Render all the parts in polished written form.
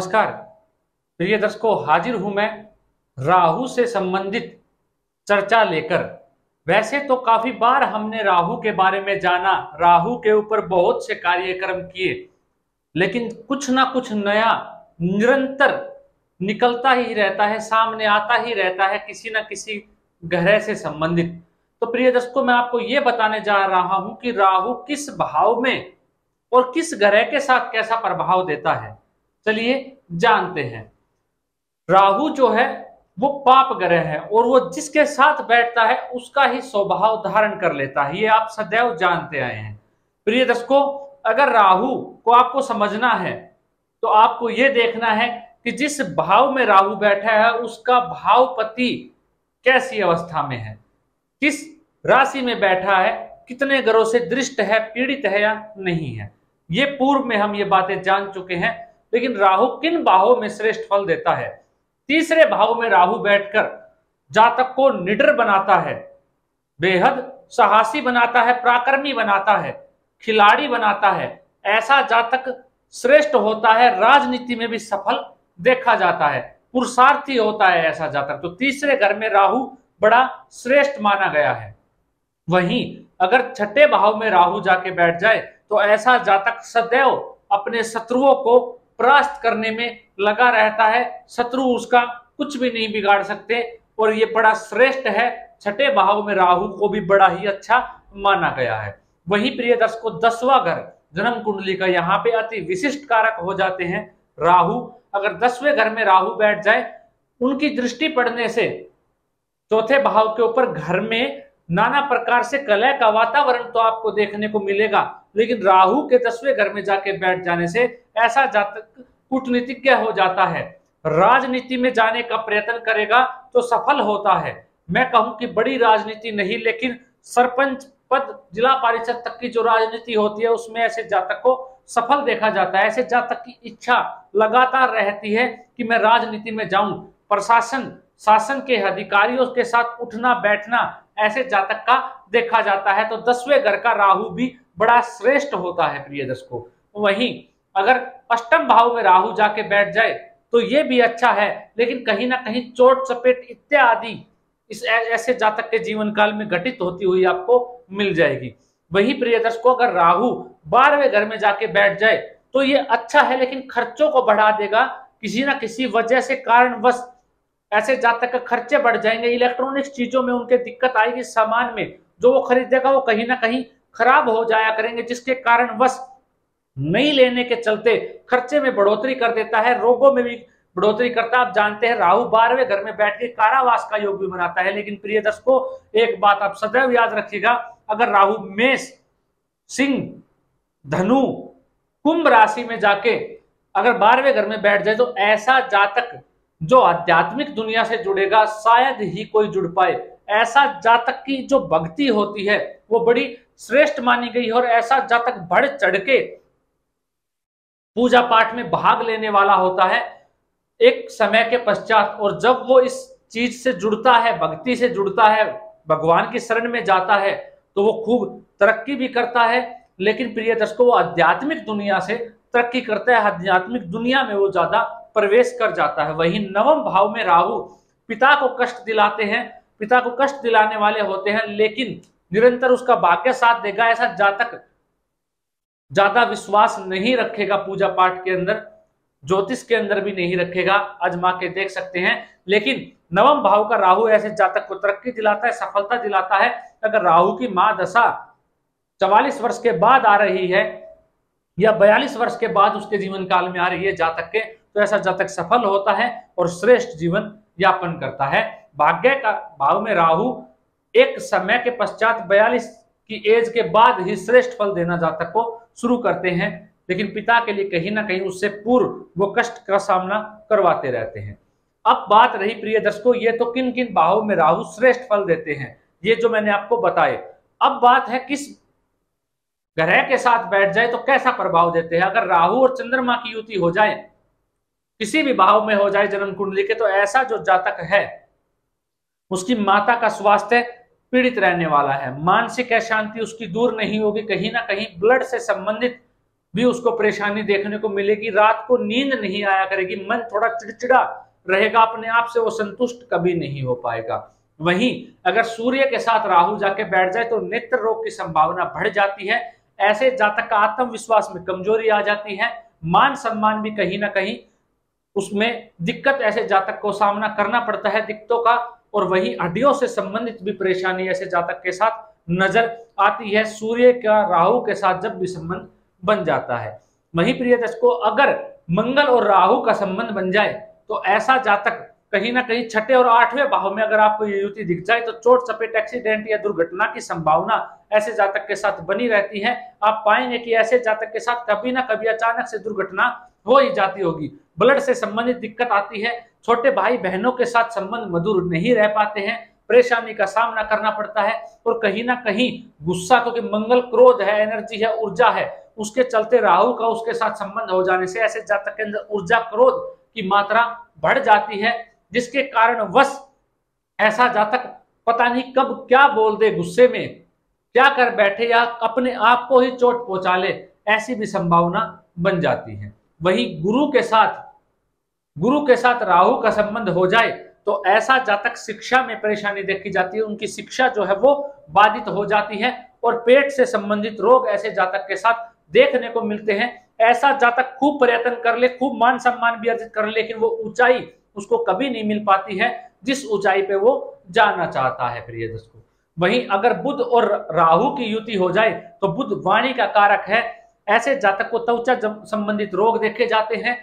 नमस्कार प्रिय दर्शकों, हाजिर हूं मैं राहु से संबंधित चर्चा लेकर। वैसे तो काफी बार हमने राहु के बारे में जाना, राहु के ऊपर बहुत से कार्यक्रम किए, लेकिन कुछ ना कुछ नया निरंतर निकलता ही रहता है, सामने आता ही रहता है किसी ना किसी ग्रह से संबंधित। तो प्रिय दर्शकों, मैं आपको यह बताने जा रहा हूं कि राहु किस भाव में और किस ग्रह के साथ कैसा प्रभाव देता है। चलिए जानते हैं। राहु जो है वो पाप ग्रह है और वो जिसके साथ बैठता है उसका ही स्वभाव धारण कर लेता है, ये आप सदैव जानते आए हैं। प्रिय दर्शकों, अगर राहु को आपको समझना है तो आपको यह देखना है कि जिस भाव में राहु बैठा है उसका भावपति कैसी अवस्था में है, किस राशि में बैठा है, कितने ग्रहों से दृष्ट है, पीड़ित है या नहीं है। ये पूर्व में हम ये बातें जान चुके हैं। लेकिन राहु किन भावों में श्रेष्ठ फल देता है? तीसरे भाव में राहु बैठकर जातक को निडर बनाता है, बेहद साहसी बनाता है, पराक्रमी बनाता है, खिलाड़ी बनाता है। ऐसा जातक श्रेष्ठ होता है, राजनीति में भी सफल देखा जाता है, पुरुषार्थी होता है ऐसा जातक। तो तीसरे घर में राहु बड़ा श्रेष्ठ माना गया है। वहीं अगर छठे भाव में राहु जाके बैठ जाए तो ऐसा जातक सदैव अपने शत्रुओं को परास्त करने में लगा रहता है, शत्रु उसका कुछ भी नहीं बिगाड़ सकते और ये बड़ा श्रेष्ठ है। छठे भाव में राहु को भी बड़ा ही अच्छा माना गया है। वही प्रिय दर्शकों, 10वां घर जन्म कुंडली का यहाँ पे अति विशिष्ट कारक हो जाते हैं राहु। अगर 10वें घर में राहु बैठ जाए, उनकी दृष्टि पड़ने से चौथे भाव के ऊपर घर में नाना प्रकार से कलह का वातावरण तो आपको देखने को मिलेगा, लेकिन राहु के 10वें घर में जाके बैठ जाने से ऐसा जातक कूटनीतिज्ञ हो जाता है, राजनीति में जाने का प्रयत्न करेगा तो सफल होता है। मैं कहूं कि बड़ी राजनीति नहीं, लेकिन सरपंच पद, जिला परिषद तक की जो राजनीति होती है उसमें ऐसे जातक को सफल देखा जाता है। ऐसे जातक की इच्छा लगातार रहती है कि मैं राजनीति में जाऊं, प्रशासन शासन के अधिकारियों के साथ उठना बैठना ऐसे जातक का देखा जाता है। तो 10वें घर का राहु भी बड़ा श्रेष्ठ होता है प्रिय दर्शकों। वहीं अगर अष्टम भाव में राहु जाके बैठ जाए तो ये भी अच्छा है, लेकिन कहीं ना कहीं चोट चपेट इत्यादि इस ऐसे जातक के जीवन काल में घटित होती हुई आपको मिल जाएगी। वही प्रिय दर्शकों, अगर राहु 12वें घर में जाके बैठ जाए तो ये अच्छा है, लेकिन खर्चों को बढ़ा देगा। किसी ना किसी वजह से कारणवश ऐसे जातक के खर्चे बढ़ जाएंगे, इलेक्ट्रॉनिक्स चीजों में उनके दिक्कत आएगी, सामान में जो वो खरीदेगा वो कहीं ना कहीं खराब हो जाया करेंगे, जिसके कारणवश नहीं लेने के चलते खर्चे में बढ़ोतरी कर देता है, रोगों में भी बढ़ोतरी करता है। आप जानते हैं राहु 12वें घर में बैठ के कारावास का योग भी बनाता है। लेकिन प्रिय दर्शकों, एक बात आप सदैव याद रखिएगा, अगर राहु मेष, सिंह, धनु, कुंभ राशि में जाके अगर 12वें घर में बैठ जाए तो ऐसा जातक जो आध्यात्मिक दुनिया से जुड़ेगा शायद ही कोई जुड़ पाए। ऐसा जातक की जो भक्ति होती है वो बड़ी श्रेष्ठ मानी गई है और ऐसा जातक बढ़ चढ़ के पूजा पाठ में भाग लेने वाला होता है एक समय के पश्चात। और जब वो इस चीज से जुड़ता है, भक्ति से जुड़ता है, भगवान की शरण में जाता है तो वो खूब तरक्की भी करता है। लेकिन प्रिय दर्शकों, वो आध्यात्मिक दुनिया से तरक्की करता है, आध्यात्मिक दुनिया में वो ज्यादा प्रवेश कर जाता है। वही 9वें भाव में राहु पिता को कष्ट दिलाते हैं, पिता को कष्ट दिलाने वाले होते हैं, लेकिन निरंतर उसका भाग्य साथ देगा। ऐसा जातक ज्यादा विश्वास नहीं रखेगा, पूजा पाठ के अंदर, ज्योतिष के अंदर भी नहीं रखेगा, आजमा के देख सकते हैं। लेकिन 9वें भाव का राहु ऐसे जातक को तरक्की दिलाता है, सफलता दिलाता है। अगर राहु की महादशा 44 वर्ष के बाद आ रही है या 42 वर्ष के बाद उसके जीवन काल में आ रही है जातक के, तो ऐसा जातक सफल होता है और श्रेष्ठ जीवन यापन करता है। भाग्य का भाव में राहु एक समय के पश्चात 42 की एज के बाद ही श्रेष्ठ फल देना जातक को शुरू करते हैं, लेकिन पिता के लिए कहीं ना कहीं उससे पूर्व वो कष्ट का सामना करवाते रहते हैं। अब बात रही प्रिय दर्शकों, ये तो किन किन भावों में राहु श्रेष्ठ फल देते हैं, ये जो मैंने आपको बताए। अब बात है किस ग्रह के साथ बैठ जाए तो कैसा प्रभाव देते हैं। अगर राहु और चंद्रमा की युति हो जाए, किसी भी भाव में हो जाए जन्म कुंडली के, तो ऐसा जो जातक है उसकी माता का स्वास्थ्य पीड़ित रहने वाला है, मानसिक अशांति उसकी दूर नहीं होगी, कहीं ना कहीं ब्लड से संबंधित भी उसको परेशानी देखने को मिलेगी, रात को नींद नहीं आया करेगी, मन थोड़ा चिड़चिड़ा रहेगा, अपने आप से वो संतुष्ट कभी नहीं हो पाएगा। वहीं अगर सूर्य के साथ राहु जाके बैठ जाए तो नेत्र रोग की संभावना बढ़ जाती है। ऐसे जातक का आत्मविश्वास में कमजोरी आ जाती है, मान सम्मान भी कहीं ना कहीं उसमें दिक्कत ऐसे जातक को सामना करना पड़ता है दिक्कतों का। और वही हड्डियों से संबंधित भी परेशानी ऐसे जातक के साथ नजर आती है सूर्य का राहु के साथ जब भी संबंध बन जाता है। वहीं प्रिय दर्शकों, अगर मंगल और राहु का संबंध बन जाए तो ऐसा जातक कहीं ना कहीं छठे और आठवें भाव में अगर आपको ये युति दिख जाए तो चोट चपेट एक्सीडेंट या दुर्घटना की संभावना ऐसे जातक के साथ बनी रहती है। आप पाएंगे कि ऐसे जातक के साथ कभी ना कभी अचानक से दुर्घटना हो ही जाती होगी, ब्लड से संबंधित दिक्कत आती है, छोटे भाई बहनों के साथ संबंध मधुर नहीं रह पाते हैं, परेशानी का सामना करना पड़ता है। और कहीं ना कहीं गुस्सा, क्योंकि मंगल क्रोध है, एनर्जी है, ऊर्जा है, उसके चलते राहु का उसके साथ संबंध हो जाने से ऐसे जातक के अंदर ऊर्जा क्रोध की मात्रा बढ़ जाती है, जिसके कारण वश ऐसा जातक पता नहीं कब क्या बोल दे, गुस्से में क्या कर बैठे या अपने आप को ही चोट पहुंचा ले, ऐसी भी संभावना बन जाती है। वही गुरु के साथ राहु का संबंध हो जाए तो ऐसा जातक शिक्षा में परेशानी देखी जाती है, उनकी शिक्षा जो है वो बाधित हो जाती है। और पेट से संबंधित रोग ऐसे जातक के साथ देखने को मिलते हैं। ऐसा जातक खूब प्रयत्न कर ले, खूब मान सम्मान भी अर्जित कर ले, लेकिन वो ऊंचाई उसको कभी नहीं मिल पाती है जिस ऊंचाई पे वो जाना चाहता है प्रिय दर्शकों। वहीं अगर बुध और राहु की युति हो जाए तो बुध वाणी का कारक है, ऐसे जातक को त्वचा संबंधित रोग देखे जाते हैं।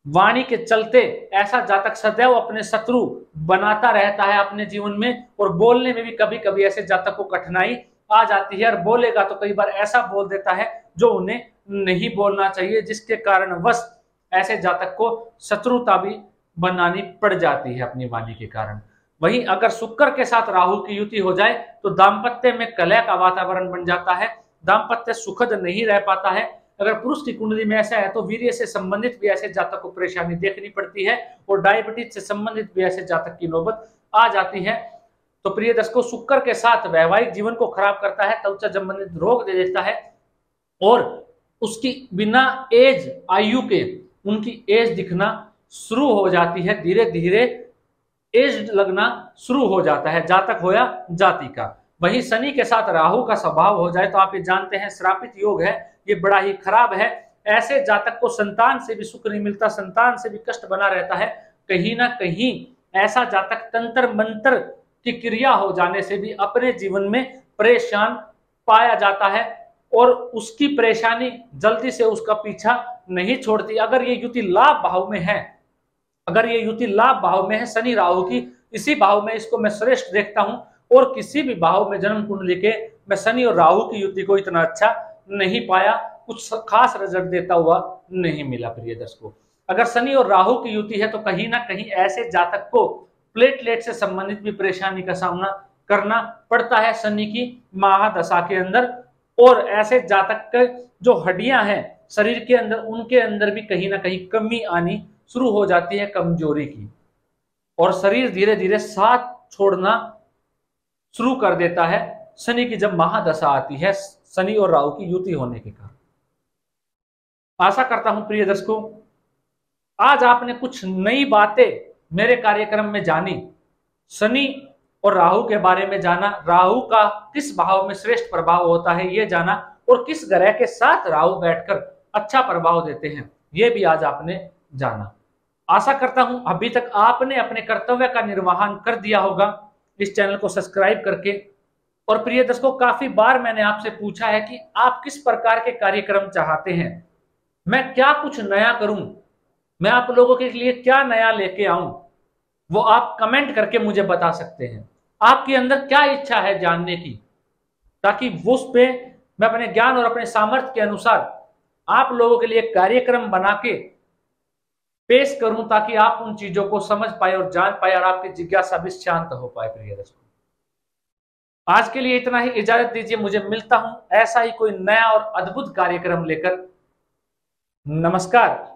वाणी के चलते ऐसा जातक सदैव अपने शत्रु बनाता रहता है अपने जीवन में, और बोलने में भी कभी कभी ऐसे जातक को कठिनाई आ जाती है, और बोलेगा तो कई बार ऐसा बोल देता है जो उन्हें नहीं बोलना चाहिए, जिसके कारण वश ऐसे जातक को शत्रुता भी बनानी पड़ जाती है अपनी वाणी के कारण। वहीं अगर शुक्र के साथ राहु की युति हो जाए तो दाम्पत्य में कलह का वातावरण बन जाता है, दाम्पत्य सुखद नहीं रह पाता है। अगर पुरुष की कुंडली में ऐसा है तो वीर्य से संबंधित भी ऐसे जातक को परेशानी देखनी पड़ती है, और डायबिटीज से संबंधित भी ऐसे जातक की नौबत आ जाती है। तो प्रिय दर्शकों, शुक्र के साथ वैवाहिक जीवन को खराब करता है, त्वचा संबंधित रोग दे देता है, और उसकी बिना एज आयु के उनकी एज दिखना शुरू हो जाती है, धीरे धीरे एज लगना शुरू हो जाता है, जातक हो या जाति का। वहीं शनि के साथ राहु का स्वभाव हो जाए तो आप ये जानते हैं श्रापित योग है, ये बड़ा ही खराब है। ऐसे जातक को संतान से भी सुख नहीं मिलता, संतान से भी कष्ट बना रहता है। कहीं ना कहीं ऐसा जातक तंत्र मंत्र की क्रिया हो जाने से भी अपने जीवन में परेशान पाया जाता है, और उसकी परेशानी जल्दी से उसका पीछा नहीं छोड़ती। अगर ये युति लाभ भाव में है, अगर ये युति लाभ भाव में है शनि राहु की, इसी भाव में इसको मैं श्रेष्ठ देखता हूं, और किसी भी भाव में जन्म कुंडली के मैं शनि और राहु की युति को इतना अच्छा नहीं पाया, कुछ खास रिजल्ट देता हुआ नहीं मिला। प्रिय दर्शकों, अगर शनि और राहु की युति है तो कहीं ना कहीं ऐसे जातक को प्लेटलेट से संबंधित भी परेशानी का सामना करना पड़ता है शनि की महादशा के अंदर। और ऐसे जातक के जो हड्डियां हैं शरीर के अंदर, उनके अंदर भी कहीं ना कहीं कमी आनी शुरू हो जाती है, कमजोरी की, और शरीर धीरे धीरे साथ छोड़ना शुरू कर देता है शनि की जब महादशा आती है, शनि और राहु की युति होने के कारण। आशा करता हूं प्रिय दर्शकों, आज आपने कुछ नई बातें मेरे कार्यक्रम में जानी, शनि और राहु के बारे में जाना, राहु का किस भाव में श्रेष्ठ प्रभाव होता है ये जाना, और किस ग्रह के साथ राहु बैठकर अच्छा प्रभाव देते हैं ये भी आज आपने जाना। आशा करता हूं अभी तक आपने अपने कर्तव्य का निर्वहन कर दिया होगा इस चैनल को सब्सक्राइब करके। और प्रिय दर्शकों, काफी बार मैंने आपसे पूछा है कि आप किस प्रकार के कार्यक्रम चाहते हैं, मैं क्या कुछ नया करूं, मैं आप लोगों के लिए क्या नया लेके आऊं, वो आप कमेंट करके मुझे बता सकते हैं। आपके अंदर क्या इच्छा है जानने की, ताकि उस पे मैं अपने ज्ञान और अपने सामर्थ्य के अनुसार आप लोगों के लिए कार्यक्रम बना के पेश करूं, ताकि आप उन चीजों को समझ पाए और जान पाए और आपकी जिज्ञासा भी शांत हो पाए। प्रिय दर्शकों, आज के लिए इतना ही, इजाजत दीजिए, मुझे मिलता हूं ऐसा ही कोई नया और अद्भुत कार्यक्रम लेकर। नमस्कार।